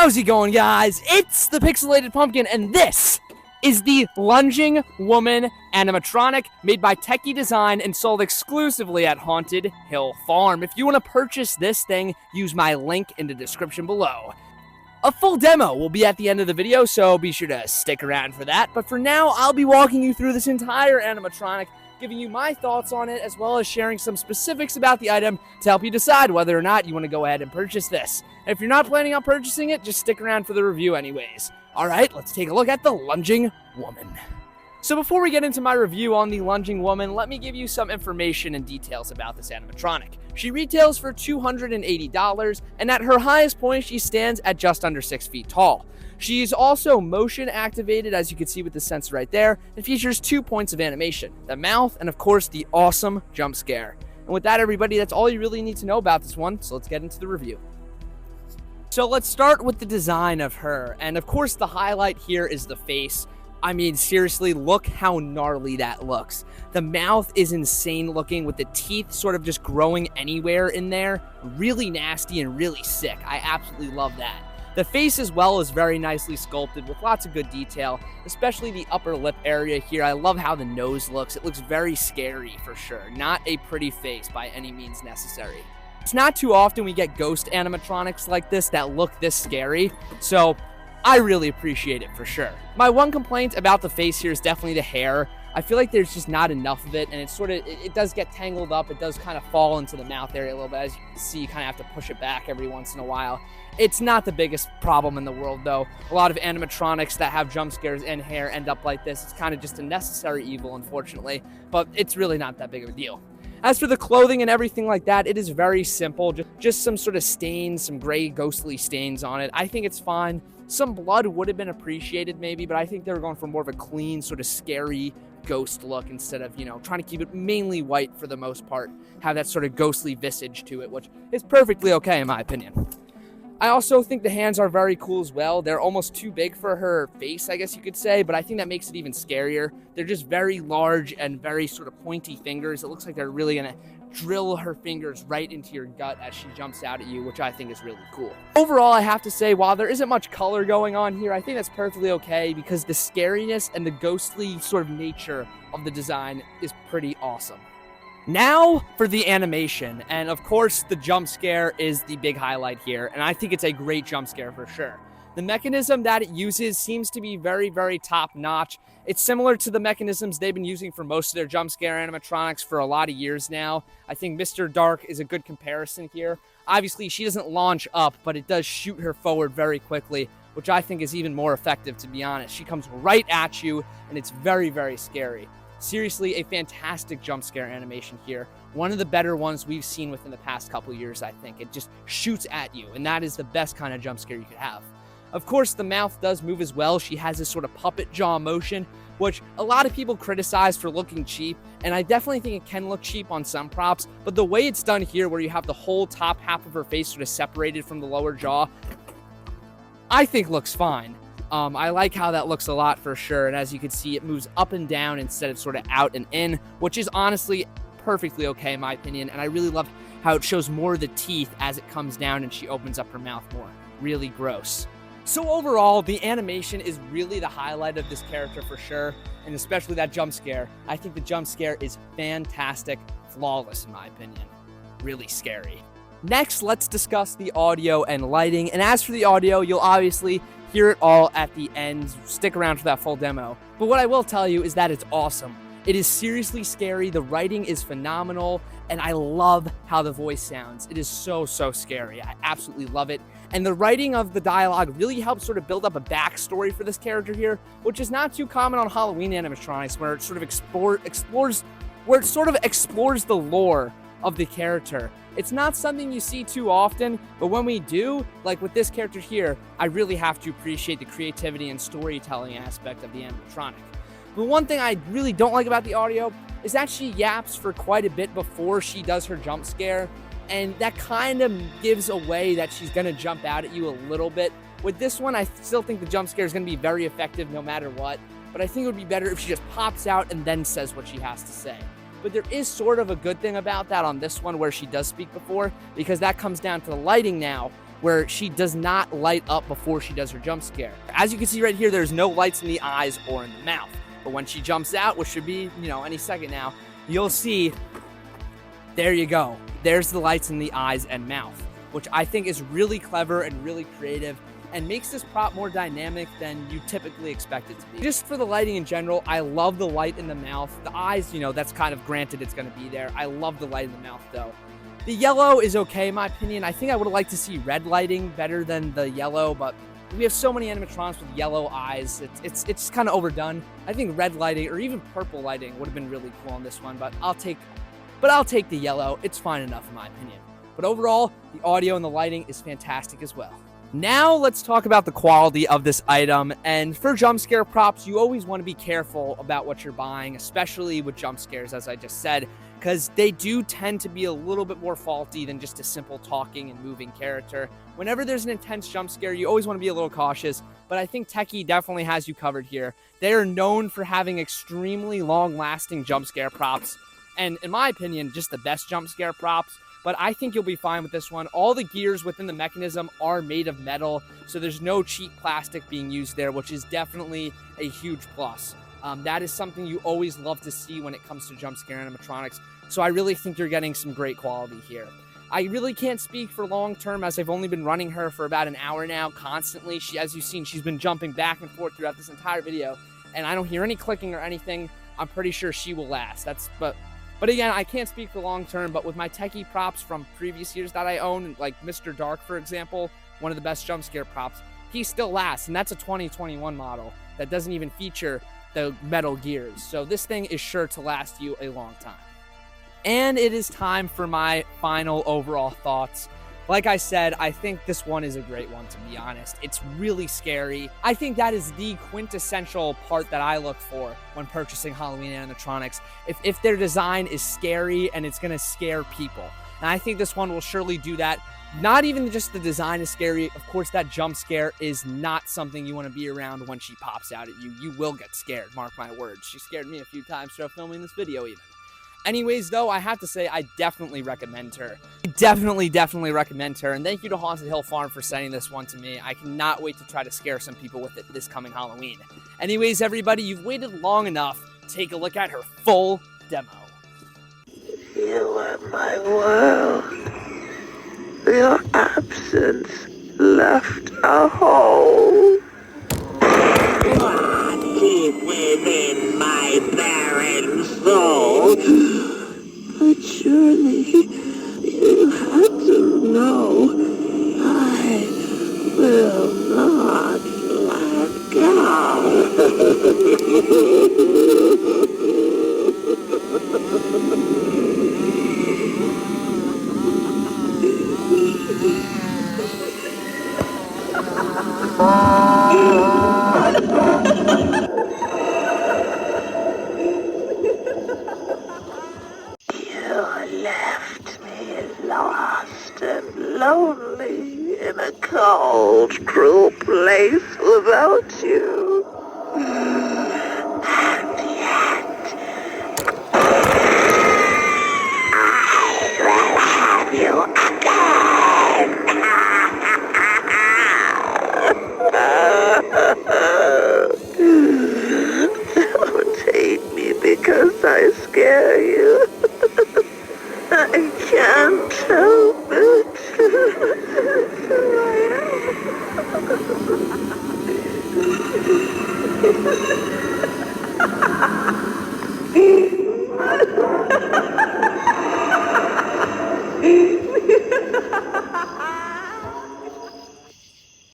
How's it going, guys? It's the Pixelated Pumpkin, and this is the Lunging Woman Animatronic made by Techie Design and sold exclusively at Haunted Hill Farm. If you want to purchase this thing, use my link in the description below. A full demo will be at the end of the video, so be sure to stick around for that. But for now, I'll be walking you through this entire animatronic, giving you my thoughts on it, as well as sharing some specifics about the item to help you decide whether or not you want to go ahead and purchase this. And if you're not planning on purchasing it, just stick around for the review anyways. Alright, let's take a look at the Lunging Woman. So before we get into my review on the Lunging Woman, let me give you some information and details about this animatronic. She retails for $280, and at her highest point, she stands at just under 6 feet tall. She's also motion activated, as you can see with the sensor right there, and features 2 points of animation: the mouth and, of course, the awesome jump scare. And with that, everybody, that's all you really need to know about this one, so let's get into the review. So let's start with the design of her, and of course the highlight here is the face. I mean, seriously, look how gnarly that looks. The mouth is insane looking, with the teeth sort of just growing anywhere in there. Really nasty and really sick. I absolutely love that. The face as well is very nicely sculpted with lots of good detail, especially the upper lip area here. I love how the nose looks. It looks very scary for sure. Not a pretty face by any means necessary. It's not too often we get ghost animatronics like this that look this scary, so I really appreciate it for sure. My one complaint about the face here is definitely the hair. I feel like there's just not enough of it, and it does get tangled up. It does kind of fall into the mouth area a little bit. As you can see, you kind of have to push it back every once in a while. It's not the biggest problem in the world, though. A lot of animatronics that have jump scares and hair end up like this. It's kind of just a necessary evil, unfortunately, but it's really not that big of a deal. As for the clothing and everything like that, it is very simple. Just some sort of stains, some gray ghostly stains on it. I think it's fine. Some blood would have been appreciated maybe, but I think they were going for more of a clean, sort of scary ghost look instead of, trying to keep it mainly white for the most part. Have that sort of ghostly visage to it, which is perfectly okay in my opinion. I also think the hands are very cool as well. They're almost too big for her face, I guess you could say, but I think that makes it even scarier. They're just very large and very sort of pointy fingers. It looks like they're really gonna drill her fingers right into your gut as she jumps out at you, which I think is really cool. Overall, I have to say, while there isn't much color going on here, I think that's perfectly okay because the scariness and the ghostly sort of nature of the design is pretty awesome. Now for the animation, and of course the jump scare is the big highlight here, and I think it's a great jump scare for sure. The mechanism that it uses seems to be very, very top-notch. It's similar to the mechanisms they've been using for most of their jump scare animatronics for a lot of years now. I think Mr. Dark is a good comparison here. Obviously, she doesn't launch up, but it does shoot her forward very quickly, which I think is even more effective, to be honest. She comes right at you, and it's very, very scary. Seriously, a fantastic jump scare animation here. One of the better ones we've seen within the past couple years, I think. It just shoots at you, and that is the best kind of jump scare you could have. Of course, the mouth does move as well. She has this sort of puppet jaw motion, which a lot of people criticize for looking cheap, and I definitely think it can look cheap on some props, but the way it's done here, where you have the whole top half of her face sort of separated from the lower jaw, I think looks fine. I like how that looks a lot for sure, and as you can see, it moves up and down instead of sort of out and in, which is honestly perfectly okay in my opinion, and I really love how it shows more of the teeth as it comes down and she opens up her mouth more. Really gross. So overall, the animation is really the highlight of this character for sure, and especially that jump scare. I think the jump scare is fantastic, flawless in my opinion. Really scary. Next, let's discuss the audio and lighting, and as for the audio, you'll obviously hear it all at the end. Stick around for that full demo. But what I will tell you is that it's awesome. It is seriously scary, the writing is phenomenal, and I love how the voice sounds. It is so, so scary. I absolutely love it. And the writing of the dialogue really helps sort of build up a backstory for this character here, which is not too common on Halloween animatronics, where it sort of explores the lore of the character. It's not something you see too often, but when we do, like with this character here, I really have to appreciate the creativity and storytelling aspect of the animatronic. But one thing I really don't like about the audio is that she yaps for quite a bit before she does her jump scare, and that kind of gives away that she's going to jump out at you a little bit. With this one, I still think the jump scare is going to be very effective no matter what, but I think it would be better if she just pops out and then says what she has to say. But there is sort of a good thing about that on this one where she does speak before, because that comes down to the lighting now. where she does not light up before she does her jump scare. As you can see right here, there's no lights in the eyes or in the mouth. But when she jumps out, which should be, any second now, you'll see, there you go. There's the lights in the eyes and mouth, which I think is really clever and really creative and makes this prop more dynamic than you typically expect it to be. Just for the lighting in general, I love the light in the mouth. The eyes, that's kind of granted it's going to be there. I love the light in the mouth, though. The yellow is okay, in my opinion. I think I would have liked to see red lighting better than the yellow, but we have so many animatronics with yellow eyes. It's kind of overdone. I think red lighting or even purple lighting would have been really cool on this one, but I'll take the yellow. It's fine enough in my opinion. But overall, the audio and the lighting is fantastic as well. Now let's talk about the quality of this item. And for jump scare props, you always want to be careful about what you're buying, especially with jump scares, as I just said, because they do tend to be a little bit more faulty than just a simple talking and moving character. Whenever there's an intense jump scare, you always want to be a little cautious, but I think Techie definitely has you covered here. They are known for having extremely long-lasting jump scare props, and in my opinion, just the best jump scare props. But I think you'll be fine with this one. All the gears within the mechanism are made of metal, so there's no cheap plastic being used there, which is definitely a huge plus. That is something you always love to see when it comes to jump scare animatronics, so I really think you're getting some great quality here. I really can't speak for long term, as I've only been running her for about an hour now constantly. As you've seen, she's been jumping back and forth throughout this entire video, and I don't hear any clicking or anything. I'm pretty sure she will last. But again, I can't speak for long term, but with my Techie props from previous years that I own, like Mr. Dark, for example, one of the best jump scare props, he still lasts, and that's a 2021 model that doesn't even feature the metal gears. So this thing is sure to last you a long time. And it is time for my final overall thoughts. Like I said, I think this one is a great one, to be honest. It's really scary. I think that is the quintessential part that I look for when purchasing Halloween animatronics. If their design is scary and it's going to scare people. And I think this one will surely do that. Not even just the design is scary. Of course, that jump scare is not something you want to be around when she pops out at you. You will get scared, mark my words. She scared me a few times throughout filming this video even. Anyways, though, I have to say I definitely recommend her. I definitely recommend her. And thank you to Haunted Hill Farm for sending this one to me. I cannot wait to try to scare some people with it this coming Halloween. Anyways, everybody, you've waited long enough. Take a look at her full demo. You were my world. Your absence left a hole. Deep within my barren soul. But surely you had to know I will not let You left me lost and lonely in a cold, cruel place without you. And yet, I will have you again. Don't hate me because I scare you. I can't help it.